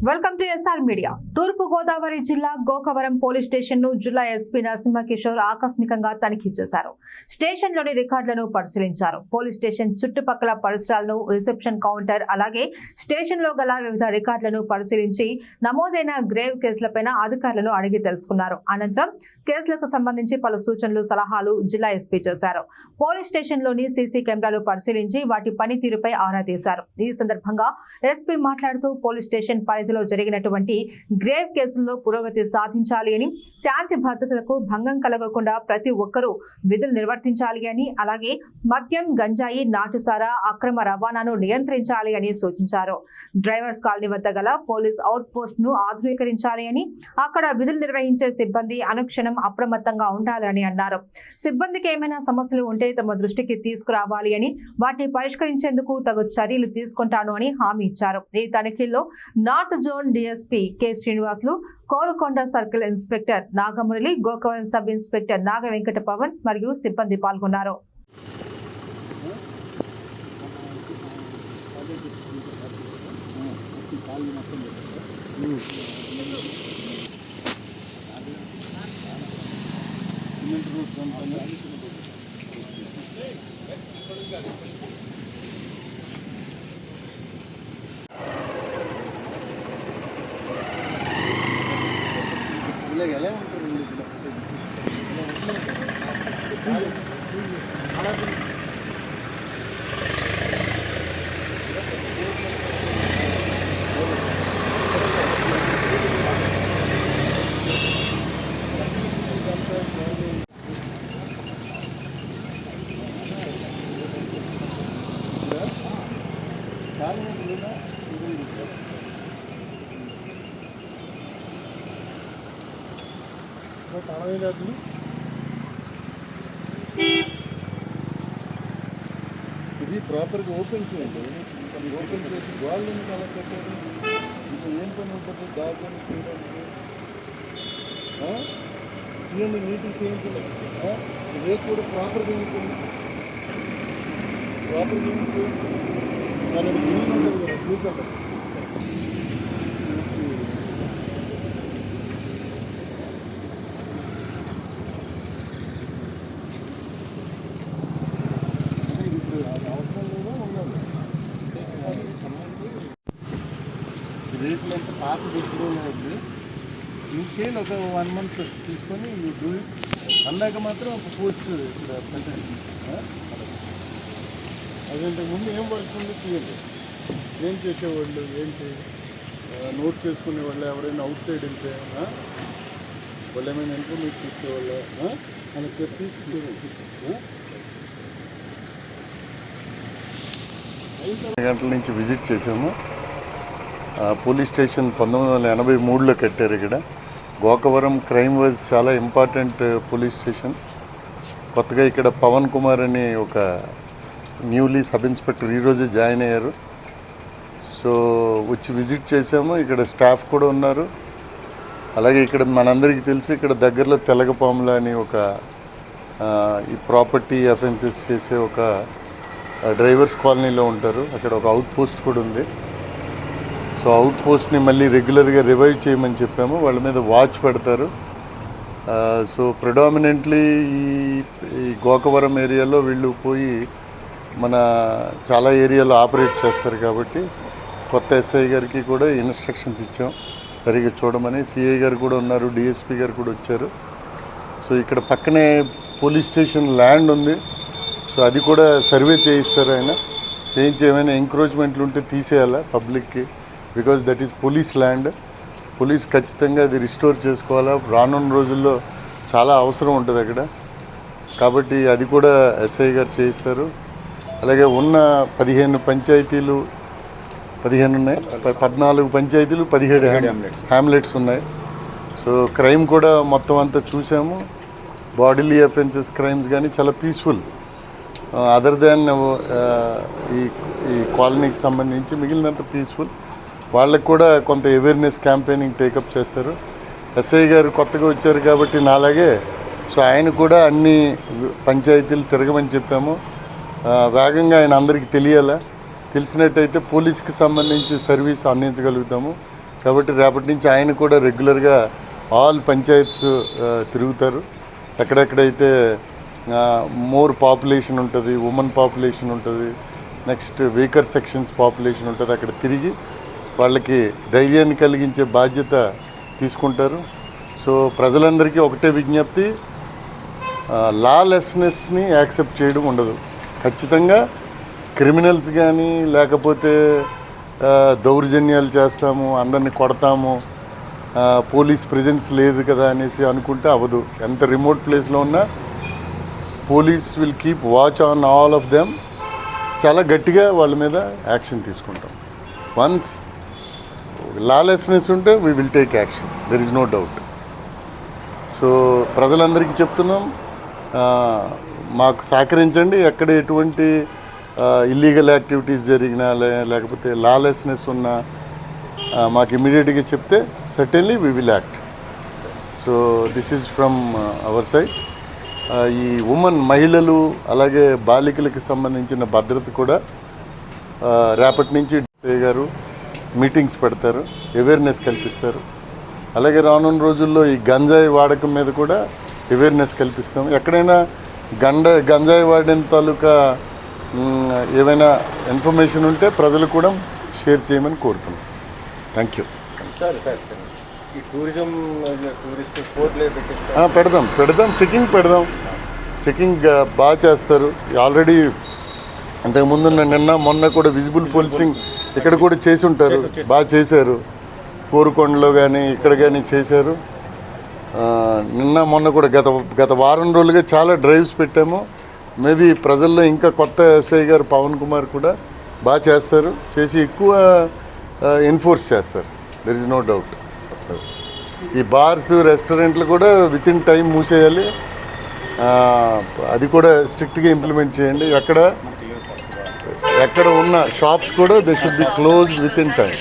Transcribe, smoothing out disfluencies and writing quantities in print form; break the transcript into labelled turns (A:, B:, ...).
A: Welcome to SR media. తూర్పు గోదావరి జిల్లా Gokavaram police station ను జిల్లా ఎస్పీ నరసింహకిషోర్ ఆకస్మికంగా తనిఖీ చేశారు. స్టేషన్ లోని రికార్డులను పరిశీలించారు. పోలీస్ స్టేషన్ చుట్టుపక్కల పరిసరాలను, రిసెప్షన్ కౌంటర్, అలాగే స్టేషన్ లో గల వివిధ రికార్డులను పరిశీలించి నమోదైన గ్రేవ్ కేసులపై అధికారులను అడిగి తెలుసుకున్నారు. అనంతరం కేసులకు సంబంధించి పలు సూచనలు, సలహాలు జిల్లా ఎస్పీ చేశారు. పోలీస్ స్టేషన్ లోని సీసీ కెమెరాలు పరిశీలించి వాటి పనితీరుపై ఆరా తీశారు. ఈ సందర్భంగా ఎస్పీ మాట్లాడుతూ పోలీస్ స్టేషన్ పరిధిలో జరిగినటువంటి గ్రేవ్ కేసుల్లో పురోగతి సాధించాలి అని, శాంతి భద్రతలకు భంగం కలగకుండా ప్రతి ఒక్కరూ విధులు నిర్వర్తించాలి అని, అలాగే మద్యం, గంజాయి, నాటుసారా అక్రమ రవాణాను నియంత్రించాలి అని సూచించారు. డ్రైవర్స్ కాలనీ వద్ద గల పోలీస్ అవుట్ పోస్ట్ ను ఆధునీకరించాలి అని, అక్కడ విధులు నిర్వహించే సిబ్బంది అనుక్షణం అప్రమత్తంగా ఉండాలి అని అన్నారు. సిబ్బందికి ఏమైనా సమస్యలు ఉంటే తమ దృష్టికి తీసుకురావాలి అని, వాటిని పరిష్కరించేందుకు తగు చర్యలు తీసుకుంటాను అని హామీ ఇచ్చారు. ఈ తనిఖీల్లో north zone DSP K Srinivasulu, Korukonda circle inspector Nagamurali, Gokavaram sub inspector Naga Venkata Pavan మరియు సిబ్బంది పాల్గొన్నారు.
B: ఇది ప్రాపర్గా ఓపెన్ చేయండి. ఓపెన్ చేసి గోల్డ్ని అలా పెట్టారు. ఇంకా ఏం పని ఉంటుంది దాని చేయడానికి? ఇవన్నీ నీట్గా చేయించండి. రేపు కూడా ప్రాపర్గా చేయించండి. ప్రాపర్గా చేయించండి. దానికి గ్రీన్ ఉంటుంది కదా, బ్లూ కలర్. రేట్లు ఎంత పాత దుస్తులు ఉంది. ఇంకేం ఒక 1 month తీసుకొని డూ ఇట్ అన్నాక మాత్రం ఒక పోస్ట్ ఇక్కడ పెట్టండి. అదేంటి ముందు ఏం వర్క్ ఉంది తీయండి. ఏం చేసేవాళ్ళు ఏంటి నోట్ చేసుకునే వాళ్ళు, ఎవరైనా అవుట్ సైడ్ వెళ్తే వాళ్ళు ఏమైనా ఇన్ఫర్మేషన్ ఇచ్చేవాళ్ళు మనకి చెప్పి తీసుకుంటే గంటల నుంచి విజిట్ చేసాము. పోలీస్ స్టేషన్ 1983లో కట్టారు. ఇక్కడ గోకవరం క్రైమ్ వాజ్ చాలా ఇంపార్టెంట్ పోలీస్ స్టేషన్. కొత్తగా ఇక్కడ పవన్ కుమార్ అని ఒక న్యూలీ సబ్ ఇన్స్పెక్టర్ ఈరోజే జాయిన్ అయ్యారు. సో వచ్చి విజిట్ చేసాము. ఇక్కడ స్టాఫ్ కూడా ఉన్నారు. అలాగే ఇక్కడ మనందరికీ తెలిసి ఇక్కడ దగ్గరలో తెలగపాముల అని ఒక ఈ ప్రాపర్టీ అఫెన్సెస్ చేసే ఒక డ్రైవర్స్ కాలనీలో ఉంటారు. అక్కడ ఒక అవుట్ పోస్ట్ కూడా ఉంది. సో అవుట్ పోస్ట్ని మళ్ళీ రెగ్యులర్గా రివైవ్ చేయమని చెప్పాము. వాళ్ళ మీద వాచ్ పెడతారు. సో ప్రిడామినెంట్లీ ఈ గోకవరం ఏరియాలో వీళ్ళు పోయి మన చాలా ఏరియాలో ఆపరేట్ చేస్తారు. కాబట్టి కొత్త ఎస్ఐ గారికి కూడా ఇన్స్ట్రక్షన్స్ ఇచ్చాం సరిగ్గా చూడమని. సిఐ గారు కూడా ఉన్నారు, డిఎస్పీ గారు కూడా వచ్చారు. సో ఇక్కడ పక్కనే పోలీస్ స్టేషన్ ల్యాండ్ ఉంది. సో అది కూడా సర్వే చేయిస్తారు. ఆయన చేయించి ఏమైనా ఎంక్రోచ్మెంట్లు ఉంటే తీసేయాలా పబ్లిక్కి, because that is police land. Police ఖచ్చితంగా అది రిస్టోర్ చేసుకోవాలా. రానున్న రోజుల్లో చాలా అవసరం ఉంటుంది అక్కడ. కాబట్టి అది కూడా ఎస్ఐ గారు చేయిస్తారు. అలాగే ఉన్న 15 పంచాయతీలు 15 ఉన్నాయి, 14 పంచాయతీలు 17 హ్యామ్లెట్స్ ఉన్నాయి. సో క్రైమ్ కూడా మొత్తం అంతా చూసాము. బాడీలీ అఫెన్సెస్ క్రైమ్స్ కానీ చాలా పీస్ఫుల్. అదర్ దాన్ ఈ కాలనీకి సంబంధించి మిగిలినంత పీస్ఫుల్. వాళ్ళకు కూడా కొంత అవేర్నెస్ క్యాంపెయినింగ్ టేకప్ చేస్తారు. ఎస్ఐ గారు కొత్తగా వచ్చారు కాబట్టి నాలాగే. సో ఆయన కూడా అన్ని పంచాయతీలు తిరగమని చెప్పాము. వేగంగా ఆయన అందరికీ తెలియాలా. తెలిసినట్టయితే పోలీస్కి సంబంధించి సర్వీస్ అందించగలుగుతాము. కాబట్టి రేపటి నుంచి ఆయన కూడా రెగ్యులర్గా ఆల్ పంచాయత్స్ తిరుగుతారు. ఎక్కడెక్కడైతే మోర్ పాపులేషన్ ఉంటుంది, ఉమెన్ పాపులేషన్ ఉంటుంది, నెక్స్ట్ వీకర్ సెక్షన్స్ పాపులేషన్ ఉంటుంది, అక్కడ తిరిగి వాళ్ళకి ధైర్యాన్ని కలిగించే బాధ్యత తీసుకుంటారు. సో ప్రజలందరికీ ఒకటే విజ్ఞప్తి, లాలెస్నెస్ని యాక్సెప్ట్ చేయడం ఉండదు. ఖచ్చితంగా క్రిమినల్స్ కానీ లేకపోతే దౌర్జన్యాలు చేస్తాము, అందరిని కొడతాము, పోలీస్ ప్రెజెన్స్ లేదు కదా అనేసి అనుకుంటే అవ్వదు. ఎంత రిమోట్ ప్లేస్లో ఉన్నా police will keep watch on all of them. చాలా గట్టిగా వాళ్ళ మీద యాక్షన్ తీసుకుంటాం. వన్స్ లాలెస్నెస్ ఉంటే we will take action, there is no doubt. So ప్రజలందరికీ చెప్తున్నాం, మాకు సహకరించండి. ఎక్కడ ఎటువంటి ఇల్లీగల్ యాక్టివిటీస్ జరిగినా లేకపోతే లాలెస్నెస్ ఉన్నా మాకు ఇమీడియట్గా చెప్తే certainly we will act. So this is from our side. ఈ ఉమెన్ మహిళలు అలాగే బాలికలకి సంబంధించిన భద్రత కూడా రేపటి నుంచి ఎస్ఐ గారు మీటింగ్స్ పెడతారు, అవేర్నెస్ కల్పిస్తారు. అలాగే రానున్న రోజుల్లో ఈ గంజాయి వాడకం మీద కూడా అవేర్నెస్ కల్పిస్తాం. ఎక్కడైనా గంజాయి వాడిన తాలూకా ఏమైనా ఇన్ఫర్మేషన్ ఉంటే ప్రజలు కూడా షేర్ చేయమని కోరుతున్నాం. Thank you.
C: సార్ ఈ టూరిస్ట్ పోర్ట్లే
B: పెడదాం చెకింగ్ పెడదాం. చెకింగ్ బాగా చేస్తారు. ఆల్రెడీ అంతకుముందు నిన్న మొన్న కూడా విజిబుల్ పోలీసింగ్ ఇక్కడ కూడా చేసి ఉంటారు, బాగా చేశారు. కోరుకొండలో కానీ ఇక్కడ కానీ చేశారు. నిన్న మొన్న కూడా గత వారం రోజులుగా చాలా డ్రైవ్స్ పెట్టాము. మేబీ ప్రజల్లో ఇంకా కొత్త ఎస్ఐ గారు పవన్ కుమార్ కూడా బాగా చేస్తారు, చేసి ఎక్కువ ఎన్ఫోర్స్ చేస్తారు. There is no doubt. ఈ బార్స్ రెస్టారెంట్లు కూడా విత్ ఇన్ టైం మూసేయాలి, అది కూడా స్ట్రిక్ట్గా ఇంప్లిమెంట్ చేయండి. ఎక్కడ ఉన్న షాప్స్ కూడా they should be close with in time.